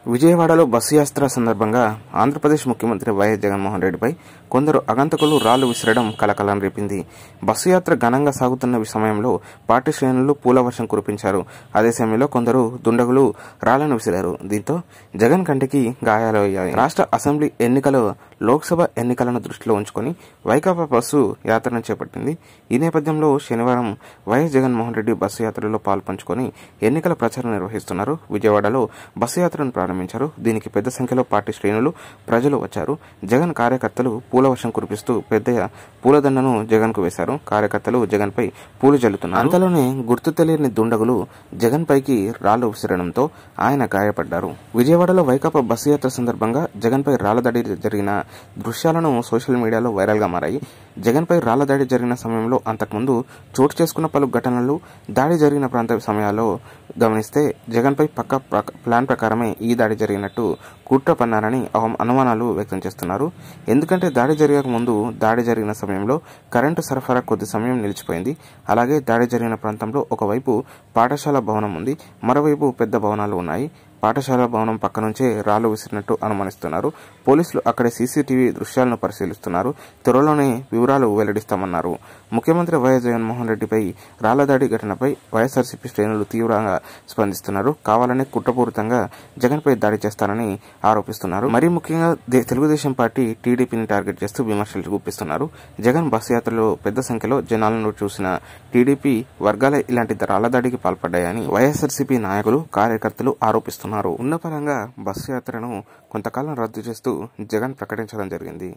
విజయవాడలో బస్సు యాత్ర సందర్భంగా ఆంధ్రప్రదేశ్ ముఖ్యమంత్రి వైఎస్ జగన్మోహన్ రెడ్డిపై కొందరు అగంతకులు రాళ్లు విసిరడం కలకలం రేపింది. బస్సు యాత్ర ఘనంగా సాగుతున్న సమయంలో పార్టీ శ్రేణులు పూల వర్షం కురిపించారు. అదే సమయంలో కొందరు దుండగులు రాళ్లను విసిరారు. దీంతో జగన్ కంటికి గాయాలయ్యాయి. రాష్ట్ర అసెంబ్లీ ఎన్నికలు, లోక్సభ ఎన్నికలను దృష్టిలో ఉంచుకొని వైకాపా బస్సు యాత్రను చేపట్టింది. ఈ నేపథ్యంలో శనివారం వైఎస్ జగన్మోహన్ రెడ్డి బస్సు యాత్రలో పాల్పంచుకొని ఎన్నికల ప్రచారం నిర్వహిస్తున్నారు. విజయవాడలో బస్సు యాత్రను ప్రారంభించారు. దీనికి పెద్ద సంఖ్యలో పార్టీ శ్రేణులు, ప్రజలు వచ్చారు. జగన్ కార్యకర్తలు పూల వర్షం కురిపిస్తూ పెద్ద పూలదండను జగన్ కు వేశారు. కార్యకర్తలు జగన్ పై పూలు జల్లుతున్నారు. అంతలోనే గుర్తు తెలియని దుండగులు జగన్ పైకి రాళ్లు విసిరడంతో ఆయన గాయపడ్డారు. విజయవాడలో వైకాపా బస్సు యాత్ర సందర్భంగా జగన్ పై రాళ్ల దాడి జరిగిన దృశ్యాలను సోషల్ మీడియాలో వైరల్ గా మారాయి. జగన్ పై రాళ్ల దాడి జరిగిన సమయంలో అంతకుముందు చోటు చేసుకున్న పలు ఘటనలు, దాడి జరిగిన ప్రాంత సమయాల్లో గమనిస్తే జగన్ పై పక్క ప్లాన్ ప్రకారమే ఈ దాడి జరిగినట్టు కుట్ర పన్నారని అనుమానాలు వ్యక్తం చేస్తున్నారు. ఎందుకంటే దాడి జరగక ముందు, దాడి జరిగిన సమయంలో కరెంటు సరఫరా కొద్ది సమయం నిలిచిపోయింది. అలాగే దాడి జరిగిన ప్రాంతంలో ఒకవైపు పాఠశాల భవనం ఉంది, మరోవైపు పెద్ద భవనాలు ఉన్నాయి. పాఠశాల భవనం పక్క నుంచే రాళ్లు విసిరినట్టు అనుమానిస్తున్నారు. పోలీసులు అక్కడే సీసీటీవీ దృశ్యాలను పరిశీలిస్తున్నారు. త్వరలోనే వివరాలు వెల్లడిస్తామన్నారు. ముఖ్యమంత్రి వైఎస్ జగన్మోహన్ రెడ్డిపై రాళ్ల దాడి ఘటనపై వైఎస్ఆర్సీపీ శ్రేణులు తీవ్రంగా స్పందిస్తున్నారు. కావాలనే కుట్రపూరితంగా జగన్ పై దాడి చేస్తారని ఆరోపిస్తున్నారు. మరీ ముఖ్యంగా తెలుగుదేశం పార్టీ టీడీపీని టార్గెట్ చేస్తూ విమర్శలు గుప్పిస్తున్నారు. జగన్ బస్సు యాత్రలో పెద్ద సంఖ్యలో జనాలను చూసిన టీడీపీ వర్గాలే ఇలాంటి రాళ్ల దాడికి పాల్పడ్డాయని వైఎస్ఆర్సీపీ నాయకులు, కార్యకర్తలు ఆరోపిస్తున్నారు. ఉన్న పరంగా బస్సు యాత్రను కొంతకాలం రద్దు చేస్తూ జగన్ ప్రకటించడం జరిగింది.